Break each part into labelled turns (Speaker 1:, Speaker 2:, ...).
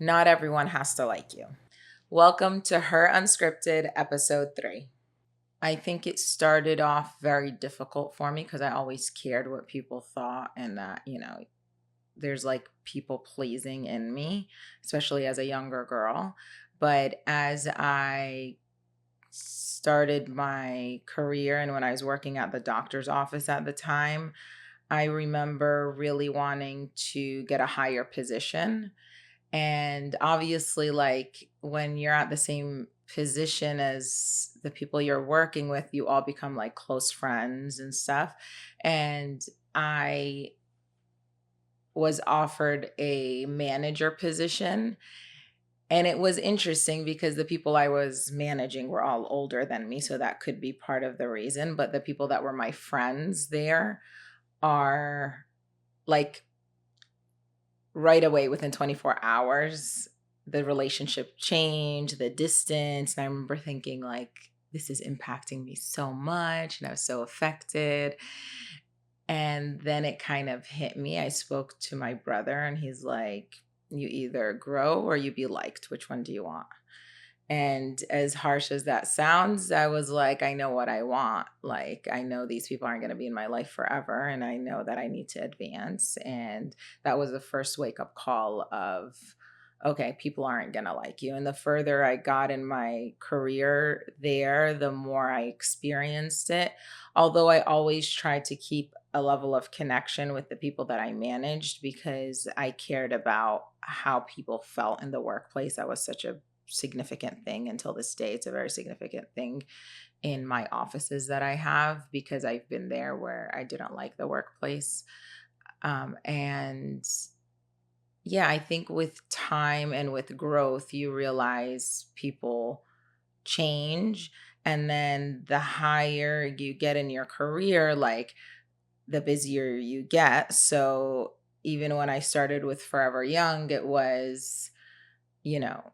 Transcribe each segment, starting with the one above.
Speaker 1: Not everyone has to like you. Welcome to Her Unscripted, episode 3. I think it started off very difficult for me because I always cared what people thought, and that, there's like people pleasing in me, especially as a younger girl. But as I started my career and when I was working at the doctor's office at the time, I remember really wanting to get a higher position. And obviously, like when you're at the same position as the people you're working with, you all become like close friends and stuff. And I was offered a manager position. And it was interesting because the people I was managing were all older than me. So that could be part of the reason. But the people that were my friends there are like right away within 24 hours, the relationship changed, the distance. And I remember thinking, like, this is impacting me so much. And I was so affected. And then it kind of hit me. I spoke to my brother, and he's like, you either grow or you be liked. Which one do you want? And as harsh as that sounds, I was like, I know what I want. Like, I know these people aren't going to be in my life forever. And I know that I need to advance. And that was the first wake up call of, okay, people aren't going to like you. And the further I got in my career there, the more I experienced it. Although I always tried to keep a level of connection with the people that I managed because I cared about how people felt in the workplace. That was such a significant thing until this day. It's a very significant thing in my offices that I have because I've been there where I didn't like the workplace. And yeah, I think with time and with growth, you realize people change. And then the higher you get in your career, like the busier you get. So even when I started with Forever Young, it was, you know,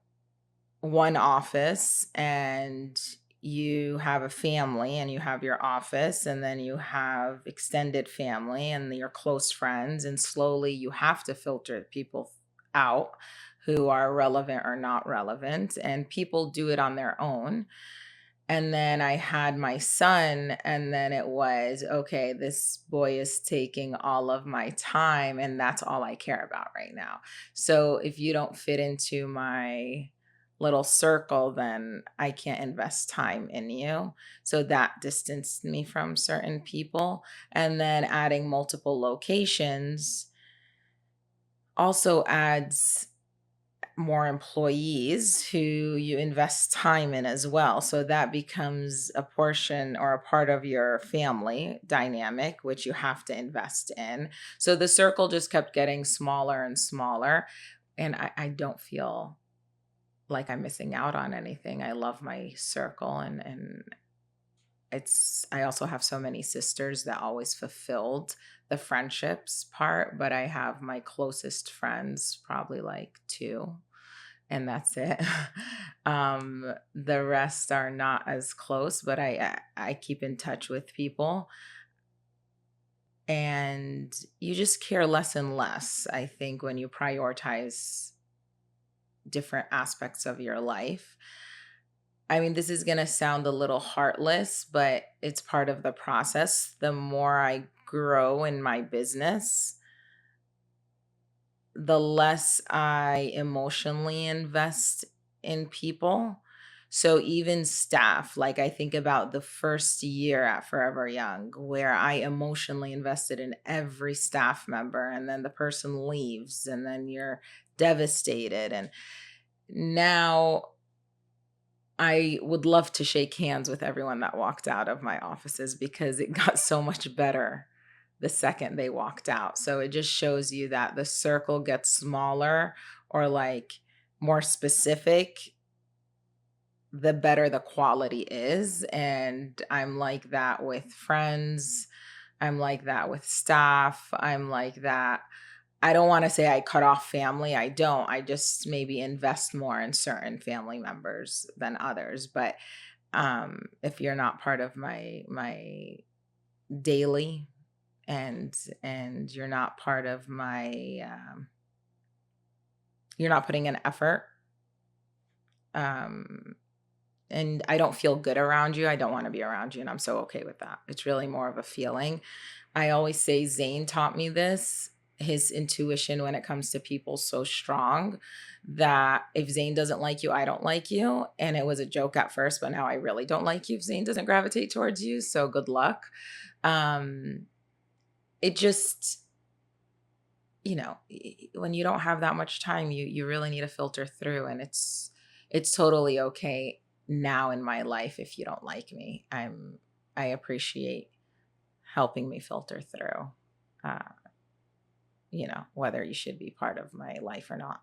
Speaker 1: one office, and you have a family and you have your office, and then you have extended family and your close friends, and slowly you have to filter people out who are relevant or not relevant, and people do it on their own. And then I had my son, and then it was okay, this boy is taking all of my time, and that's all I care about right now. So if you don't fit into my little circle, then I can't invest time in you. So that distanced me from certain people. And then adding multiple locations also adds more employees who you invest time in as well. So that becomes a portion or a part of your family dynamic, which you have to invest in. So the circle just kept getting smaller and smaller. And I don't feel like I'm missing out on anything. I love my circle, and I also have so many sisters that always fulfilled the friendships part, but I have my closest friends, probably like 2, and that's it. The rest are not as close, but I keep in touch with people, and you just care less and less, I think, when you prioritize different aspects of your life. I mean, this is going to sound a little heartless, but it's part of the process. The more I grow in my business, the less I emotionally invest in people. So even staff, like I think about the first year at Forever Young, where I emotionally invested in every staff member, and then the person leaves, and then you're devastated. And now I would love to shake hands with everyone that walked out of my offices because it got so much better the second they walked out. So it just shows you that the circle gets smaller or like more specific, the better the quality is. And I'm like that with friends. I'm like that with staff. I'm like that. I don't want to say I cut off family. I don't. I just maybe invest more in certain family members than others. But if you're not part of my daily, and you're not part of my you're not putting in effort. And I don't feel good around you. I don't want to be around you. And I'm so okay with that. It's really more of a feeling. I always say Zane taught me this. His intuition when it comes to people so strong that if Zane doesn't like you, I don't like you. And it was a joke at first, but now I really don't like you if Zane doesn't gravitate towards you. So good luck. It just, when you don't have that much time, you really need to filter through, and it's totally okay now in my life if you don't like me. I appreciate helping me filter through, whether you should be part of my life or not.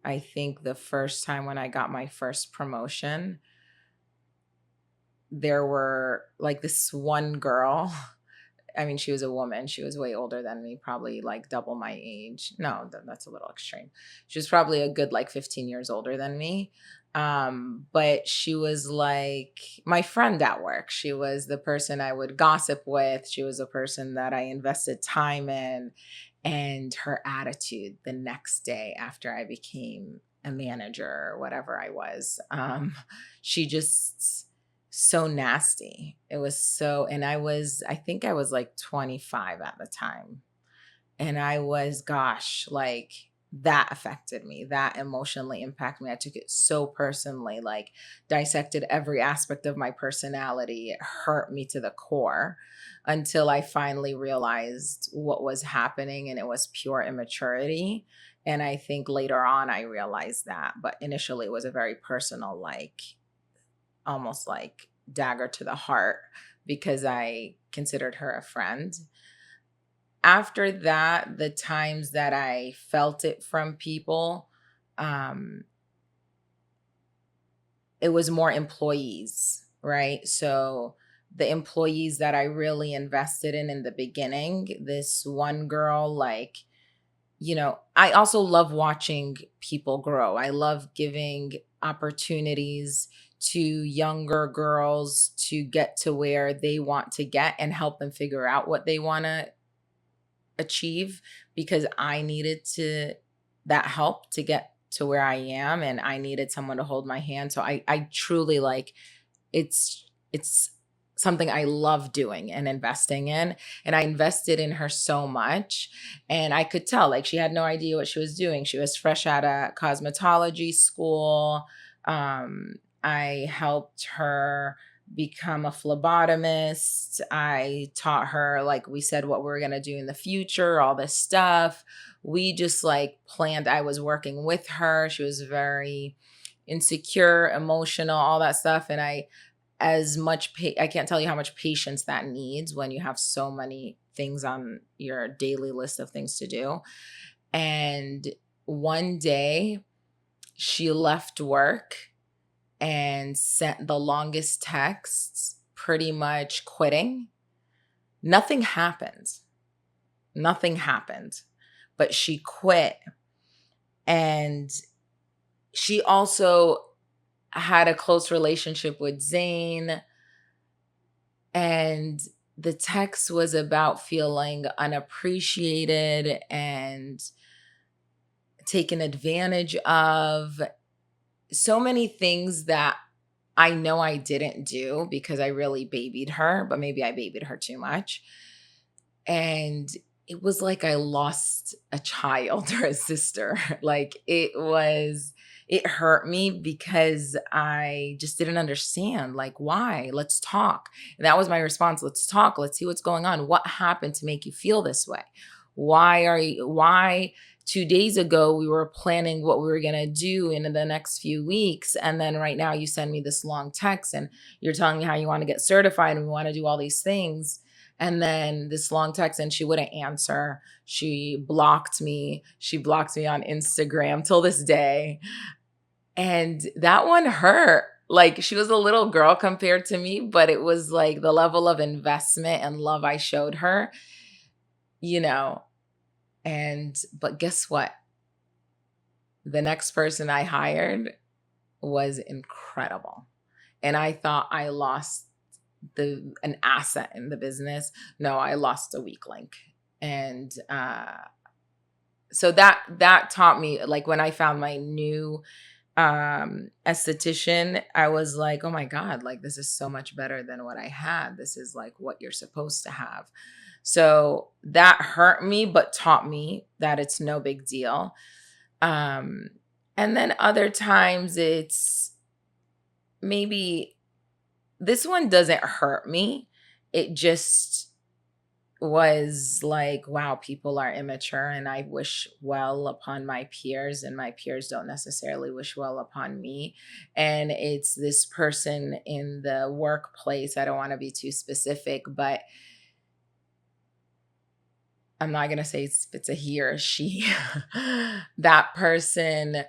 Speaker 1: I think the first time when I got my first promotion, there were like this one girl. I mean, she was a woman. She was way older than me, probably like double my age. No, that's a little extreme. She was probably a good like 15 years older than me. But she was like my friend at work. She was the person I would gossip with. She was a person that I invested time in. And her attitude the next day after I became a manager or whatever I was, she just so nasty. It was so, and I think I was like 25 at the time. And I was, gosh, like that affected me. That emotionally impacted me. I took it so personally, like dissected every aspect of my personality. It hurt me to the core until I finally realized what was happening, and it was pure immaturity. And I think later on I realized that. But initially it was a very personal, like almost like dagger to the heart because I considered her a friend. After that, the times that I felt it from people, um, it was more employees, right? So the employees that I really invested in the beginning, this one girl, like, I also love watching people grow. I love giving opportunities to younger girls to get to where they want to get and help them figure out what they want to achieve, because I needed that help to get to where I am, and I needed someone to hold my hand. So I truly like it's something I love doing and investing in. And I invested in her so much. And I could tell like she had no idea what she was doing. She was fresh out of cosmetology school. I helped her become a phlebotomist. I taught her, like we said, what we were going to do in the future, all this stuff. We just like planned. I was working with her. She was very insecure, emotional, all that stuff. And I can't tell you how much patience that needs when you have so many things on your daily list of things to do. And one day she left work and sent the longest texts, pretty much quitting. Nothing happened. Nothing happened. But she quit. And she also had a close relationship with Zane. And the text was about feeling unappreciated and taken advantage of. So many things that I know I didn't do because I really babied her, but maybe I babied her too much. And it was like I lost a child or a sister. Like it hurt me because I just didn't understand, like, why? Let's talk. And that was my response. Let's talk. Let's see what's going on. What happened to make you feel this way? Why 2 days ago we were planning what we were going to do in the next few weeks, and then right now you send me this long text and you're telling me how you want to get certified and we want to do all these things, and then this long text, and she wouldn't answer. She blocked me on Instagram till this day. And that one hurt. Like, she was a little girl compared to me, but it was like the level of investment and love I showed her, you know. But guess what? The next person I hired was incredible. And I thought I lost an asset in the business. No, I lost a weak link. And So that taught me, like, when I found my new esthetician, I was like, oh my God, like, this is so much better than what I had. This is like what you're supposed to have. So that hurt me, but taught me that it's no big deal. Um, and then other times it's maybe, this one doesn't hurt me. It just was like, wow, people are immature and I wish well upon my peers, and my peers don't necessarily wish well upon me. And it's this person in the workplace. I don't want to be too specific, but I'm not going to say it's a he or a she. That person,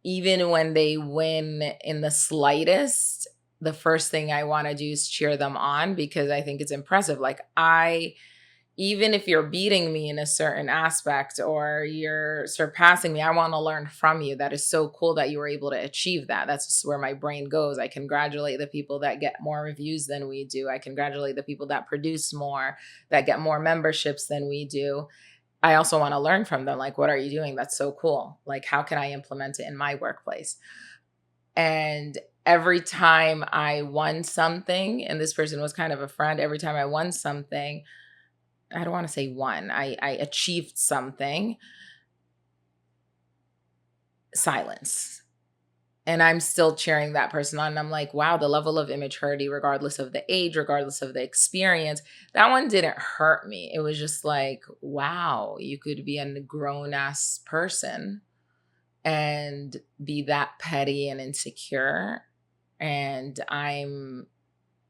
Speaker 1: even when they win in the slightest, the first thing I want to do is cheer them on because I think it's impressive. Like, even if you're beating me in a certain aspect or you're surpassing me, I want to learn from you. That is so cool that you were able to achieve that. That's just where my brain goes. I congratulate the people that get more reviews than we do. I congratulate the people that produce more, that get more memberships than we do. I also want to learn from them. Like, what are you doing? That's so cool. Like, how can I implement it in my workplace? And every time I won something, and this person was kind of a friend, every time I won something, I don't want to say won, I achieved something, silence. And I'm still cheering that person on. And I'm like, wow, the level of immaturity, regardless of the age, regardless of the experience, that one didn't hurt me. It was just like, wow, you could be a grown ass person and be that petty and insecure. And I'm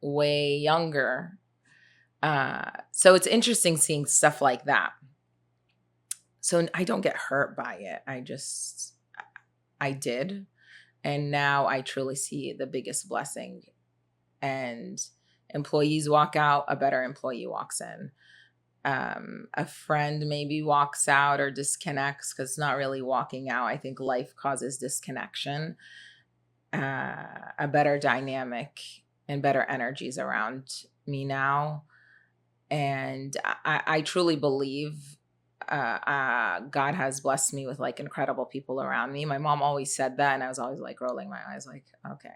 Speaker 1: way younger. So it's interesting seeing stuff like that. So I don't get hurt by it. I did. And now I truly see the biggest blessing. And employees walk out, a better employee walks in. A friend maybe walks out or disconnects, because it's not really walking out. I think life causes disconnection. A better dynamic and better energies around me now. And I truly believe God has blessed me with like incredible people around me. My mom always said that, and I was always like rolling my eyes, like, okay,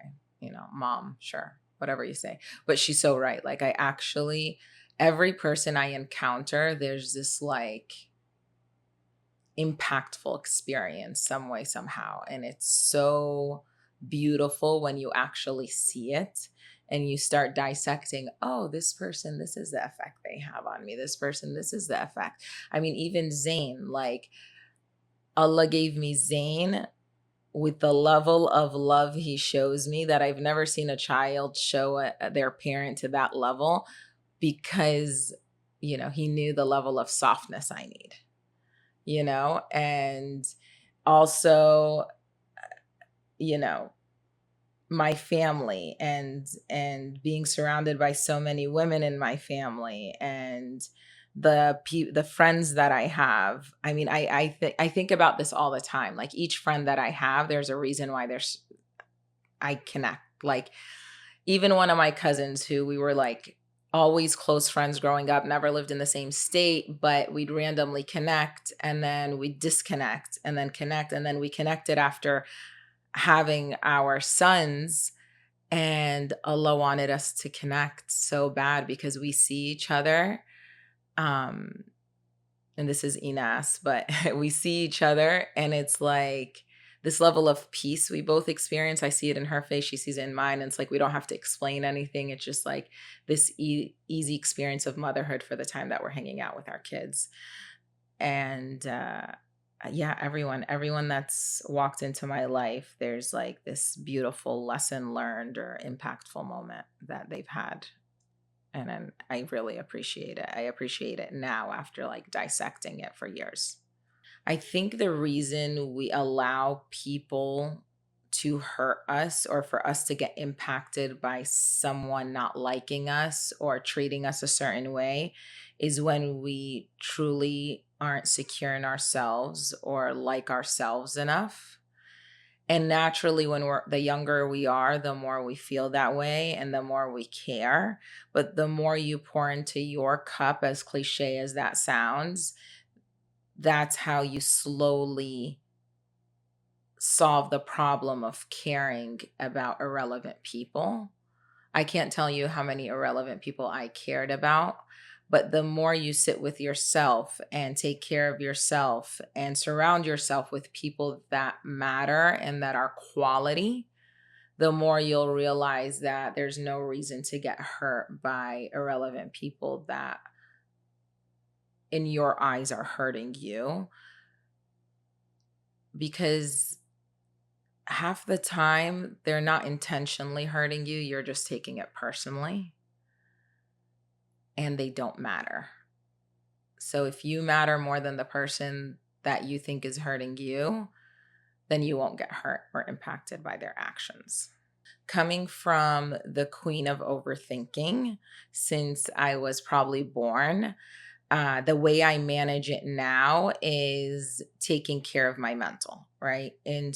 Speaker 1: mom, sure, whatever you say. But she's so right. Like, I actually, every person I encounter, there's this like impactful experience some way, somehow. And it's so beautiful when you actually see it and you start dissecting, oh, this person, this is the effect they have on me. This person, this is the effect. I mean, even Zayn, like, Allah gave me Zayn with the level of love he shows me that I've never seen a child show their parent to that level, because, he knew the level of softness I need, and also, you know, my family, and being surrounded by so many women in my family, and the friends that I have. I mean, I think about this all the time. Like, each friend that I have, there's a reason why I connect. Like, even one of my cousins, who we were like always close friends growing up, never lived in the same state, but we'd randomly connect and then we disconnect and then connect. And then we connected after having our sons, and Allah wanted us to connect so bad because we see each other. And this is Inas, but we see each other, and it's like this level of peace we both experience. I see it in her face, she sees it in mine, and it's like we don't have to explain anything. It's just like this easy experience of motherhood for the time that we're hanging out with our kids. And yeah, everyone that's walked into my life, there's like this beautiful lesson learned or impactful moment that they've had. And then I really appreciate it. I appreciate it now after like dissecting it for years. I think the reason we allow people to hurt us, or for us to get impacted by someone not liking us or treating us a certain way, is when we truly aren't secure in ourselves or like ourselves enough. And naturally, when the younger we are, the more we feel that way and the more we care. But the more you pour into your cup, as cliche as that sounds, that's how you slowly solve the problem of caring about irrelevant people. I can't tell you how many irrelevant people I cared about, but the more you sit with yourself and take care of yourself and surround yourself with people that matter and that are quality, the more you'll realize that there's no reason to get hurt by irrelevant people that in your eyes are hurting you, because half the time they're not intentionally hurting you, you're just taking it personally, and they don't matter. So if you matter more than the person that you think is hurting you, then you won't get hurt or impacted by their actions. Coming from the queen of overthinking since I was probably born, the way I manage it now is taking care of my mental, right? And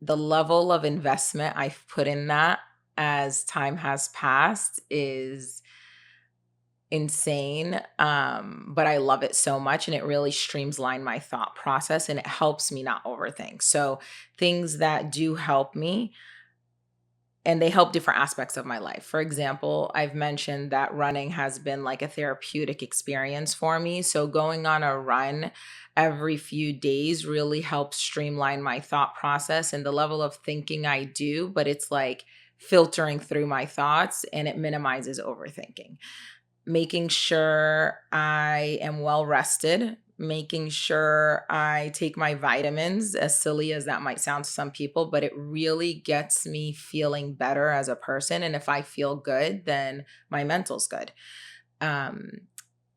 Speaker 1: the level of investment I've put in that as time has passed is insane. But I love it so much, and it really streamlines my thought process, and it helps me not overthink. So things that do help me, and they help different aspects of my life. For example, I've mentioned that running has been like a therapeutic experience for me. So going on a run every few days really helps streamline my thought process and the level of thinking I do, but it's like filtering through my thoughts, and it minimizes overthinking. Making sure I am well rested, making sure I take my vitamins, as silly as that might sound to some people, but it really gets me feeling better as a person. And if I feel good, then my mental's good. Um,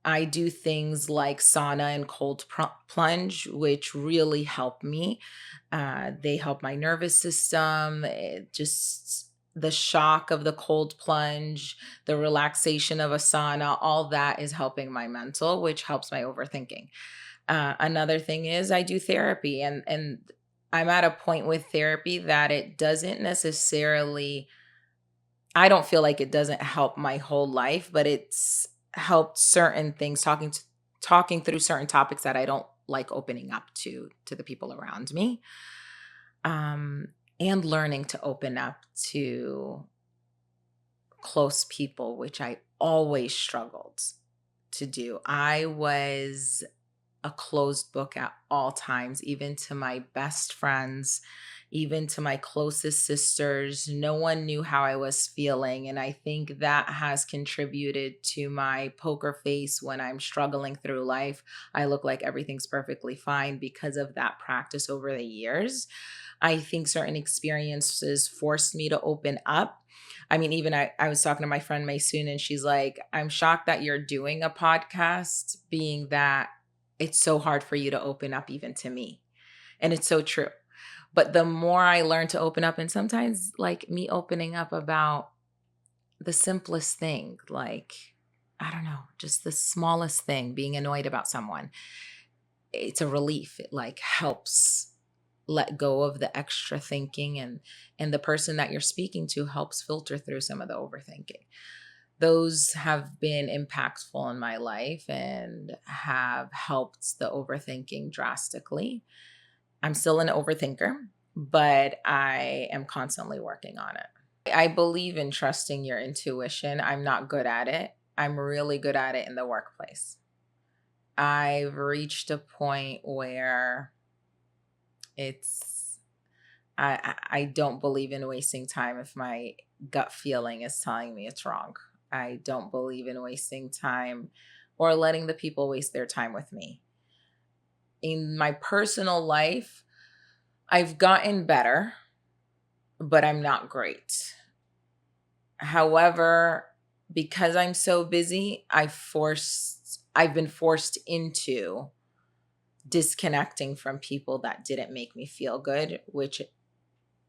Speaker 1: I do things like sauna and cold plunge, which really help me. They help my nervous system. It just the shock of the cold plunge, the relaxation of a sauna, all that is helping my mental, which helps my overthinking. Another thing is I do therapy, and I'm at a point with therapy that it doesn't necessarily, I don't feel like it doesn't help my whole life, but it's helped certain things, talking through certain topics that I don't like opening up to the people around me. Um and learning to open up to close people, which I always struggled to do. I was a closed book at all times, even to my best friends, even to my closest sisters. No one knew how I was feeling. And I think that has contributed to my poker face when I'm struggling through life. I look like everything's perfectly fine because of that practice over the years. I think certain experiences forced me to open up. I mean, even I was talking to my friend Maysoon, and she's like, I'm shocked that you're doing a podcast, being that it's so hard for you to open up even to me. And it's so true. But the more I learn to open up, and sometimes like me opening up about the simplest thing, like, I don't know, just the smallest thing, being annoyed about someone, it's a relief. It like helps let go of the extra thinking, and the person that you're speaking to helps filter through some of the overthinking. Those have been impactful in my life and have helped the overthinking drastically. I'm still an overthinker, but I am constantly working on it. I believe in trusting your intuition. I'm not good at it. I'm really good at it in the workplace. I've reached a point where it's I don't believe in wasting time if my gut feeling is telling me it's wrong. I don't believe in wasting time or letting the people waste their time with me. In my personal life, I've gotten better, but I'm not great. However, because I'm so busy, I've been forced into disconnecting from people that didn't make me feel good, which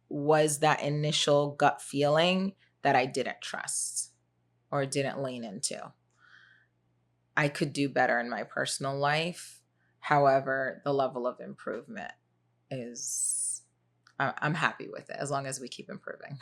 Speaker 1: was that initial gut feeling that I didn't trust or didn't lean into. I could do better in my personal life. However, the level of improvement is, I'm happy with it as long as we keep improving.